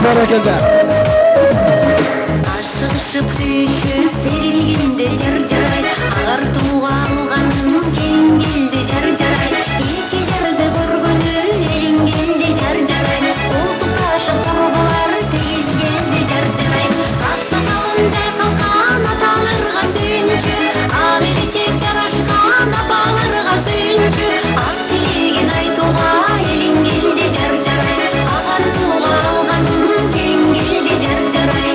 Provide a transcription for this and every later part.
Barakelde. Aşıqışıp tüyüşüp verilgende jar-jaray, ағартууга алганым келин келди jar-jaray, эки жарды көргөнү элин келди jar-jaray, колтук ташып курбулар тегизгенди jar-jaray, ак-сакалын жайкалткан аталарга сүйүнчү, ак элечек жарашкан апаларга сүйүнчү, ак тилегин айтууга элин келди jar-jaray, ағартууга алганым келин келди jar-jaray.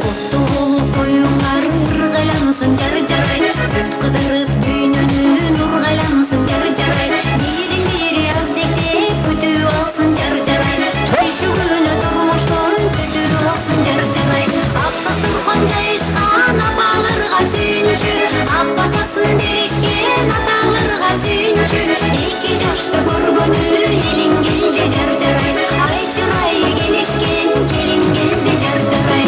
Куту болуп коюңар ыргайлансын jar-jaray, бүт кыдырып дүйнөнү нургайлансын jar-jaray, бирин бири аздектеп күтүп алсын jar-jaray, түйшүгүнө турмуштон күтүп алсын jar-jaray, ак дасторкон жайышкан апаларга сүйүнчү, ак батасын беришкен аталарга сүйүнчү, эки жашты көргөнү элин келди jar-jaray, ай чырайы келишкен келин келди jar-jaray.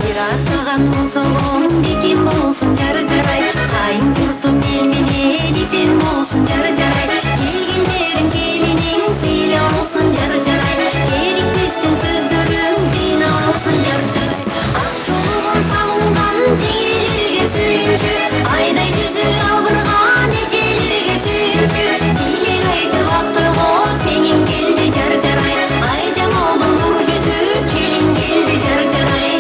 Бир атаган музолом бекем болсун jar-jaray, кайын журтуң эл менен эсен болсун jar-jaray, келгендерин келиниң сыйлап алсын jar-jaray, керикпестен сөздөрүң жыйнап алсын jar-jaray, ак жолугун салынган жеңелерге сүйүнчү, айдай жүзү албырган эжелерге сүйүнчү, тилек айтып ак тойго теңиң келди jar-jaray, ай жамалдын нур жүзү келин келди jar-jaray.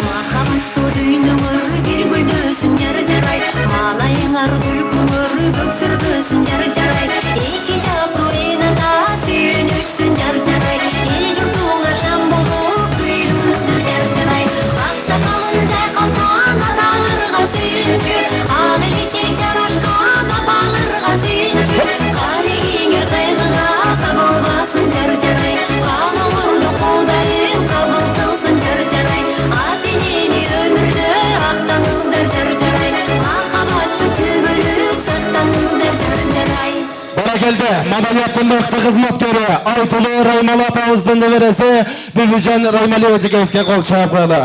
Махабаттуу дүйнөңөр бир гүлдөсүн jar-jaray, маанайыңар күлкүңөр көксүрбөсүн jar-jaray, эки жактуу эн ата сүйүнүшсүн jar-jaray, эл журтуңа шам болуп күйлүңүздөр jar-jaray, ак сакалын жайкалткан аталарга сүйүнчү, ак элечек жарашкан апаларга сүйүнчү, каалегиңер кайгыга кабылбасын jar-jaray, каалооңорду колдарың кабыл кылсын jar-jaray, ата энени өмүрдө актаңыздар jar-jaray, махабаттуу күбөлүк сактаңыздар jar-jaray. Barakelde. Madaniyatın mıhtı hizmetkeri Aytulu Raymalı apamыздың небересі Бибижан Раймалиева Жигевская кол чаап коелу.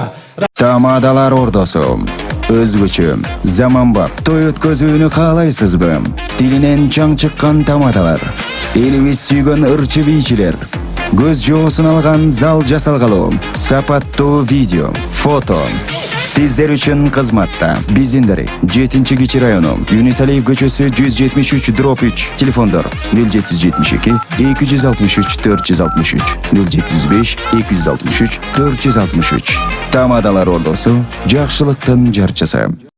Тамадалар ордосу өзгөчө заманбап той өткөзүүнү каалайсызбы? Тилинен чаң чыккан тамадалар, элибиз сүйгөн ырчы бийчилер, көз жоосун алган зал жасалгалуу, сапаттуу видео, фото сиздер үчүн кызматта. Биздин дарек 7-Кичи району, Юнусалиев көчөсү 173/3, телефондор 0772 263 463, 075 263 463. Тамадалар ордосу, жакшылыктын жарчысы.